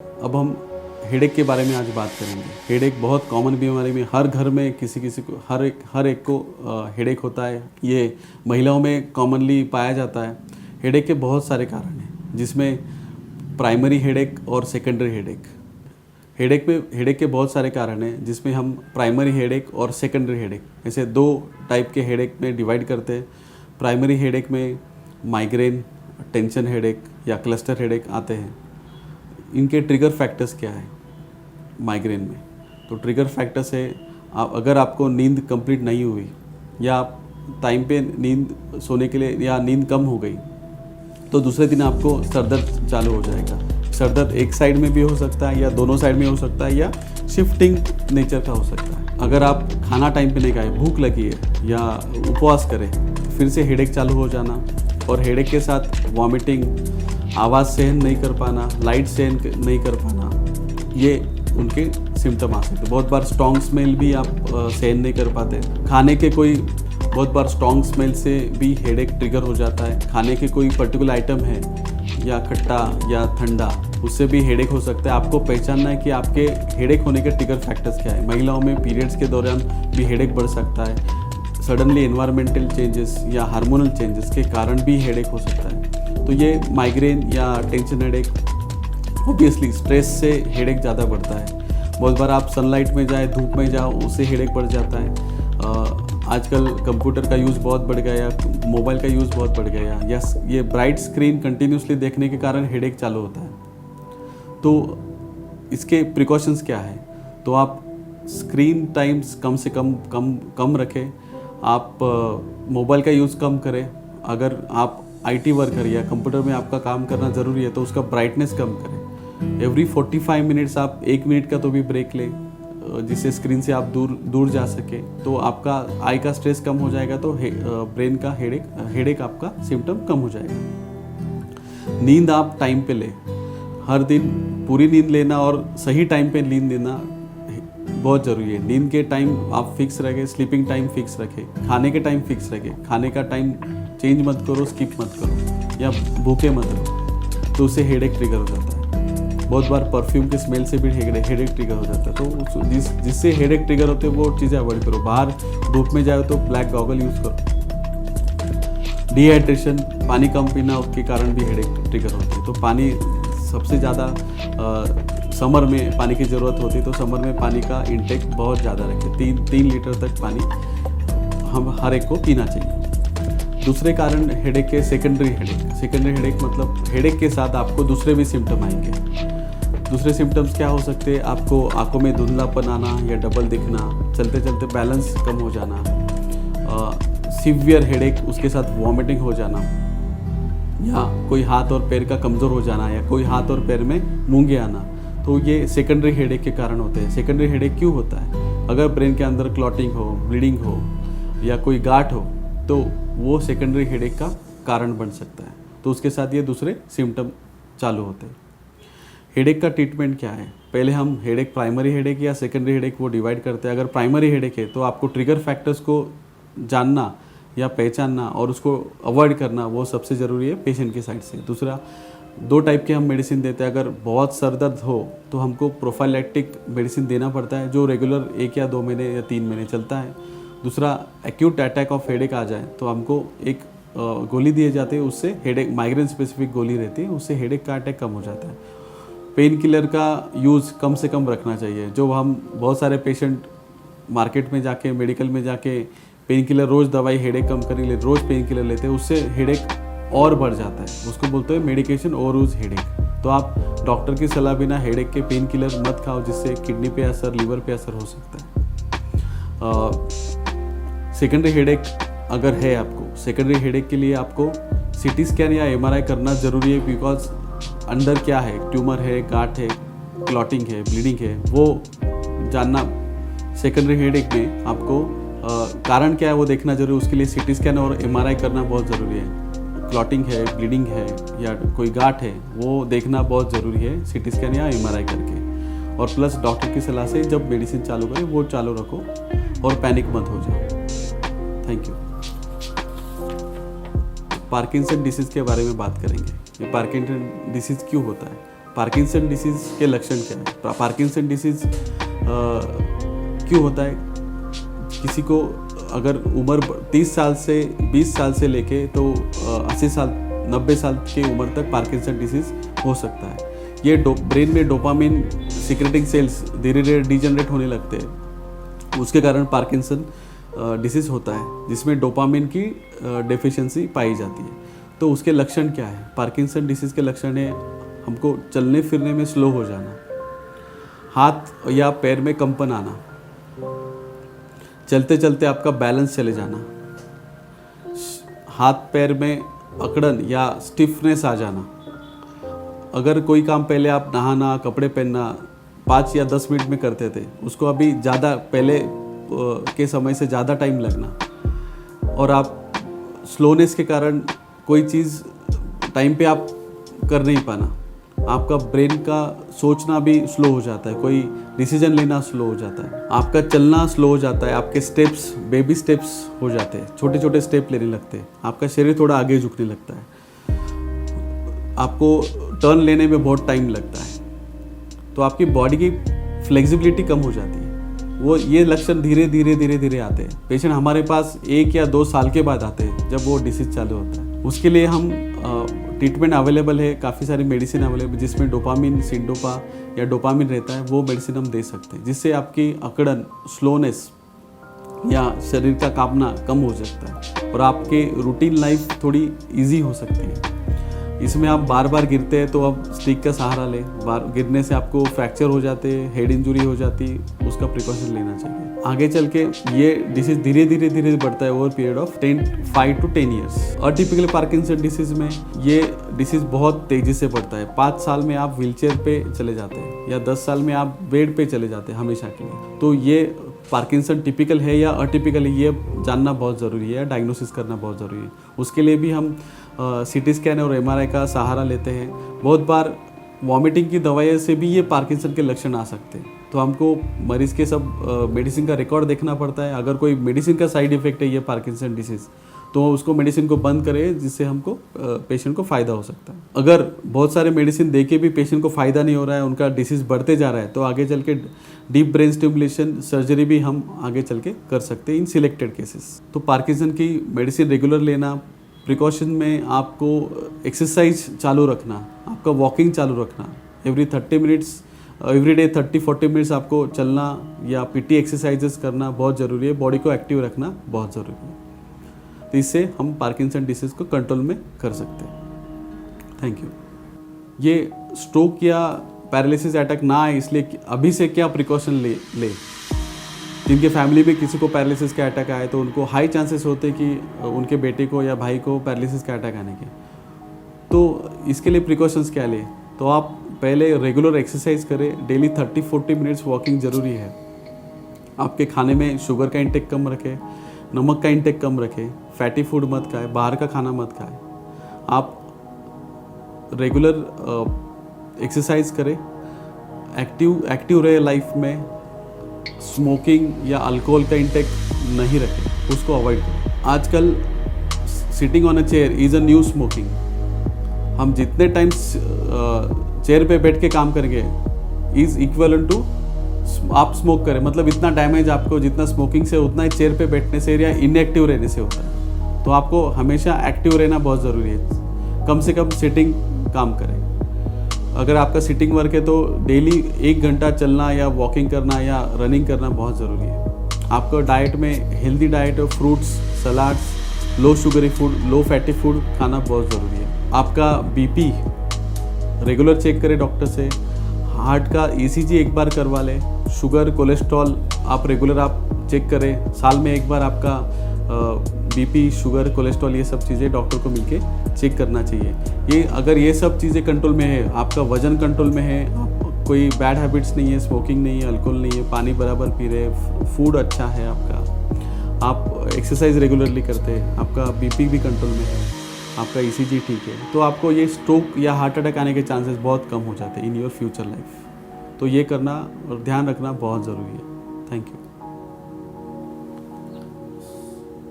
अब हम हेडेक के बारे में आज बात करेंगे। हेडेक बहुत कॉमन बीमारी में हर घर में किसी को हर एक को हेडेक होता है। ये महिलाओं में कॉमनली पाया जाता है। हेडेक के बहुत सारे कारण हैं, जिसमें प्राइमरी हेडेक और सेकेंडरी हेडेक। हेडेक के बहुत सारे कारण हैं, जिसमें हम प्राइमरी हेडेक और सेकेंडरी हेडेक ऐसे दो टाइप के हेडेक में डिवाइड करते हैं। प्राइमरी हेडेक में माइग्रेन, टेंशन हेडेक या क्लस्टर हेडेक आते हैं। इनके ट्रिगर फैक्टर्स क्या है माइग्रेन में? तो ट्रिगर फैक्टर्स है, अगर आपको नींद कंप्लीट नहीं हुई या आप टाइम पे नींद सोने के लिए या नींद कम हो गई, तो दूसरे दिन आपको सरदर्द चालू हो जाएगा। सरदर्द एक साइड में भी हो सकता है या दोनों साइड में हो सकता है या शिफ्टिंग नेचर का हो सकता है। अगर आप खाना टाइम पे नहीं खाए, भूख लगी है या उपवास करें, फिर से हेडेक चालू हो जाना, और हेडेक के साथ वॉमिटिंग, आवाज़ सहन नहीं कर पाना, लाइट सहन नहीं कर पाना, ये उनके सिम्टम आ सकते हैं। बहुत बार स्ट्रॉन्ग स्मेल भी आप सहन नहीं कर पाते। खाने के कोई बहुत बार स्ट्रॉन्ग स्मेल से भी हेडेक ट्रिगर हो जाता है। खाने के कोई पर्टिकुलर आइटम है या खट्टा या ठंडा, उससे भी हेडेक हो सकता है। आपको पहचानना है कि आपके हेडेक होने के ट्रिगर फैक्टर्स क्या है। महिलाओं में पीरियड्स के दौरान भी हेडेक बढ़ सकता है। सडनली एनवायरमेंटल चेंजेस या हार्मोनल चेंजेस के कारण भी हेडेक हो सकता है। तो ये माइग्रेन या टेंशन हेडेक, ऑब्वियसली स्ट्रेस से हेडेक ज़्यादा बढ़ता है। बहुत बार आप सनलाइट में जाए, धूप में जाओ, उससे हेडेक बढ़ जाता है। आजकल कंप्यूटर का यूज़ बहुत बढ़ गया, मोबाइल का यूज़ बहुत बढ़ गया, या ये ब्राइट स्क्रीन कंटिन्यूसली देखने के कारण हेडेक चालू होता है। तो इसके प्रिकॉशंस क्या है? तो आप स्क्रीन टाइम्स कम से कम रखें। आप मोबाइल का यूज़ कम करें। अगर आप IT वर्कर या कंप्यूटर में आपका काम करना ज़रूरी है तो उसका ब्राइटनेस कम करें। एवरी 45 मिनट्स आप 1 मिनट का तो भी ब्रेक लें, जिससे स्क्रीन से आप दूर जा सके। तो आपका आई का स्ट्रेस कम हो जाएगा, तो ब्रेन का हेडेक आपका सिम्टम कम हो जाएगा। नींद आप टाइम पे लें। हर दिन पूरी नींद लेना और सही टाइम पे नींद लेना बहुत ज़रूरी है। नींद के टाइम आप फिक्स रखें, स्लीपिंग टाइम फिक्स रखें, खाने के टाइम फिक्स रखें। खाने का टाइम चेंज मत करो, स्किप मत करो या भूखे मत रहो, तो उससे हेडेक ट्रिगर हो जाता है। बहुत बार परफ्यूम के स्मेल से भी हेडेक ट्रिगर हो जाता है। तो जिससे हेडेक ट्रिगर होते हैं वो चीज़ें अवॉइड करो। बाहर धूप में जाओ तो ब्लैक गॉगल यूज़ करो। डिहाइड्रेशन, पानी कम पीना, उसके कारण भी हेडेक ट्रिगर होते हैं। तो पानी सबसे ज़्यादा समर में पानी की ज़रूरत होती है, तो समर में पानी का इंटेक बहुत ज़्यादा रखें। 3 लीटर तक पानी हम हर एक को पीना चाहिए। दूसरे कारण हेडेक के सेकेंडरी हेडेक मतलब हेडेक के साथ आपको दूसरे भी सिम्टम आएंगे। दूसरे सिम्टम्स क्या हो सकते हैं? आपको आंखों में धुंधलापन आना या डबल दिखना, चलते चलते बैलेंस कम हो जाना, सीवियर हेडेक, उसके साथ वॉमिटिंग हो जाना, या कोई हाथ और पैर का कमज़ोर हो जाना, या कोई हाथ और पैर में मूंगे आना। तो ये सेकेंडरी हेडेक के कारण होते हैं। सेकेंडरी हेडेक क्यों होता है? अगर ब्रेन के अंदर क्लॉटिंग हो, ब्लीडिंग हो या कोई गांठ हो, तो वो सेकेंडरी हेडेक का कारण बन सकता है। तो उसके साथ ये दूसरे सिम्टम चालू होते हैं। हेडेक का ट्रीटमेंट क्या है? पहले हम हेडेक, प्राइमरी हेडेक या सेकेंडरी हेडेक, वो डिवाइड करते हैं। अगर प्राइमरी हेडेक है तो आपको ट्रिगर फैक्टर्स को जानना या पहचानना और उसको अवॉइड करना वो सबसे ज़रूरी है पेशेंट की साइड से। दूसरा, 2 टाइप के हम मेडिसिन देते हैं। अगर बहुत सर दर्द हो तो हमको प्रोफाइलैक्टिक मेडिसिन देना पड़ता है, जो रेगुलर 1 या 2 महीने या 3 महीने चलता है। दूसरा, एक्यूट अटैक ऑफ हेडेक आ जाए तो हमको एक गोली दिए जाते हैं, उससे हेडेक, माइग्रेन स्पेसिफिक गोली रहती है, उससे हेडेक का अटैक कम हो जाता है। पेन किलर का यूज़ कम से कम रखना चाहिए। जो हम बहुत सारे पेशेंट मार्केट में जाके, मेडिकल में जाके पेन किलर, रोज़ दवाई हेडेक कम करने के लिए रोज़ पेन किलर लेते हैं, उससे हेडेक और बढ़ जाता है। उसको बोलते हैं मेडिकेशन ओवरयूज हेडेक। तो आप डॉक्टर की सलाह बिना हेडेक के पेन किलर मत खाओ, जिससे किडनी पे असर, लिवर पे असर हो सकता है। सेकेंडरी हेडेक अगर है आपको, सेकेंडरी हेडेक के लिए आपको CT स्कैन या MRI करना ज़रूरी है। बिकॉज अंदर क्या है, ट्यूमर है, गांठ है, क्लॉटिंग है, ब्लीडिंग है, वो जानना सेकेंडरी हेडेक में आपको कारण क्या है वो देखना जरूरी है। उसके लिए CT स्कैन और MRI करना बहुत ज़रूरी है। क्लॉटिंग है, ब्लीडिंग है या कोई गांठ है, वो देखना बहुत ज़रूरी है CT स्कैन या MRI करके। और प्लस डॉक्टर की सलाह से जब मेडिसिन चालू करें वो चालू रखो और पैनिक मत हो जाओ। Thank you. पार्किंसन डिसीज़ के बारे में बात करेंगे। ये पार्किंसन डिसीज़ क्यों होता है? पार्किंसन डिसीज़ के लक्षण क्या है, पार्किंसन डिसीज़ क्यों होता है। किसी को अगर उम्र 30 साल से 20 साल से लेके तो 80 साल 90 साल की उम्र तक पार्किंसन डिसीज़ हो सकता है। ये ब्रेन में डोपामिन सिक्रेटिंग सेल्स धीरे धीरे डिजनरेट होने लगते हैं, उसके कारण पार्किंसन डिसीज़ होता है, जिसमें डोपामिन की डेफिशिएंसी पाई जाती है। तो उसके लक्षण क्या है? पार्किंसन डिसीज़ के लक्षण है हमको चलने फिरने में स्लो हो जाना, हाथ या पैर में कंपन आना, चलते चलते आपका बैलेंस चले जाना, हाथ पैर में अकड़न या स्टिफनेस आ जाना। अगर कोई काम पहले आप नहाना, कपड़े पहनना 5 या 10 मिनट में करते थे, उसको अभी ज़्यादा पहले के समय से ज़्यादा टाइम लगना, और आप स्लोनेस के कारण कोई चीज़ टाइम पे आप कर नहीं पाना, आपका ब्रेन का सोचना भी स्लो हो जाता है, कोई डिसीजन लेना स्लो हो जाता है, आपका चलना स्लो हो जाता है, आपके स्टेप्स बेबी स्टेप्स हो जाते हैं, छोटे छोटे स्टेप लेने लगते हैं, आपका शरीर थोड़ा आगे झुकने लगता है, आपको टर्न लेने में बहुत टाइम लगता है, तो आपकी बॉडी की फ्लेक्सिबिलिटी कम हो जाती है। वो ये लक्षण धीरे धीरे आते हैं। पेशेंट हमारे पास 1 या 2 साल के बाद आते हैं जब वो डिसीज चालू होता है। उसके लिए हम ट्रीटमेंट अवेलेबल है, काफ़ी सारी मेडिसिन अवेलेबल, जिसमें डोपामिन, सिंडोपा या डोपामिन रहता है, वो मेडिसिन हम दे सकते हैं, जिससे आपकी अकड़न, स्लोनेस या शरीर का कांपना कम हो सकता है और आपके रूटीन लाइफ थोड़ी इजी हो सकती है। इसमें आप बार बार गिरते हैं तो आप स्टिक का सहारा लें, बार गिरने से आपको फ्रैक्चर हो जाते हैं, हेड इंजरी हो जाती, उसका प्रिकॉशन लेना चाहिए। आगे चल के ये डिसीज धीरे धीरे बढ़ता है over period of 5 to 10 years. Atypical Parkinson disease में ये डिसीज बहुत तेज़ी से बढ़ता है। 5 साल में आप व्हीलचेयर पे चले जाते हैं या 10 साल में आप बेड पे चले जाते हैं हमेशा के लिए। तो ये पार्किंसन टिपिकल है या अटिपिकल है, ये जानना बहुत ज़रूरी है, डायग्नोसिस करना बहुत ज़रूरी है। उसके लिए भी हम CT स्कैन और MRI का सहारा लेते हैं। बहुत बार वॉमिटिंग की दवाइयों से भी ये पार्किंसन के लक्षण आ सकते हैं, तो हमको मरीज़ के सब मेडिसिन का रिकॉर्ड देखना पड़ता है। अगर कोई मेडिसिन का साइड इफ़ेक्ट है ये पार्किंसन डिसीज़, तो उसको मेडिसिन को बंद करें, जिससे हमको पेशेंट को फ़ायदा हो सकता है। अगर बहुत सारे मेडिसिन दे के भी पेशेंट को फ़ायदा नहीं हो रहा है, उनका डिसीज़ बढ़ते जा रहा है, तो आगे चल के डीप ब्रेन स्टिमुलेशन सर्जरी भी हम आगे चल के कर सकते हैं इन सिलेक्टेड केसेस। तो पार्किंसन की मेडिसिन रेगुलर लेना, प्रिकॉशन में आपको एक्सरसाइज चालू रखना, आपका वॉकिंग चालू रखना, every 30 minutes every day 30-40 minutes आपको चलना या PT एक्सरसाइजेस करना बहुत ज़रूरी है। बॉडी को एक्टिव रखना बहुत ज़रूरी है, तो इससे हम पार्किंसन डिसीज़ को कंट्रोल में कर सकते हैं। Thank you. ये स्ट्रोक या पैरालिसिस अटैक ना आए इसलिए अभी से क्या प्रिकॉशन ले। जिनके फैमिली में किसी को पैरालिसिस का अटैक आए तो उनको हाई चांसेस होते कि उनके बेटे को या भाई को पैरालिसिस का अटैक आने के। तो इसके लिए प्रिकॉशंस क्या ले, तो आप पहले रेगुलर एक्सरसाइज करें, डेली 30-40 मिनट्स वॉकिंग ज़रूरी है। आपके खाने में शुगर का इंटेक कम रखें, नमक का इंटेक कम रखें, फैटी फूड मत खाएं, बाहर का खाना मत खाएं। आप रेगुलर एक्सरसाइज करें, एक्टिव रहे लाइफ में। स्मोकिंग या अल्कोहल का इंटेक नहीं रखें, उसको अवॉइड करें। आजकल sitting on a chair is a new smoking. हम जितने टाइम चेयर पे बैठ के काम करेंगे इज़ इक्वलेंट टू आप स्मोक करें, मतलब इतना डैमेज आपको जितना स्मोकिंग से उतना ही चेयर पे बैठने से या इनएक्टिव रहने से होता है। तो आपको हमेशा एक्टिव रहना बहुत ज़रूरी है। कम से कम सिटिंग काम करें। अगर आपका सिटिंग वर्क है तो डेली 1 घंटा चलना या वॉकिंग करना या रनिंग करना बहुत ज़रूरी है। आपका डाइट में हेल्दी डाइट, फ्रूट्स, सलाड्स, लो शुगरी फूड, लो फैटी फूड खाना बहुत ज़रूरी है। आपका BP रेगुलर चेक करें डॉक्टर से। हार्ट का ECG एक बार करवा लें। शुगर, कोलेस्ट्रॉल आप रेगुलर आप चेक करें। साल में एक बार आपका BP, शुगर, कोलेस्ट्रॉल ये सब चीज़ें डॉक्टर को मिलके चेक करना चाहिए। ये अगर ये सब चीज़ें कंट्रोल में है, आपका वज़न कंट्रोल में है, आप कोई बैड हैबिट्स नहीं है, स्मोकिंग नहीं है, अल्कोहल नहीं है, पानी बराबर पी रहे, फूड अच्छा है आपका, आप एक्सरसाइज रेगुलरली करते हैं, आपका BP भी कंट्रोल में है, आपका ECG ठीक है, तो आपको ये स्ट्रोक या हार्ट अटैक आने के चांसेस बहुत कम हो जाते हैं इन योर फ्यूचर लाइफ। तो ये करना और ध्यान रखना बहुत ज़रूरी है। Thank you.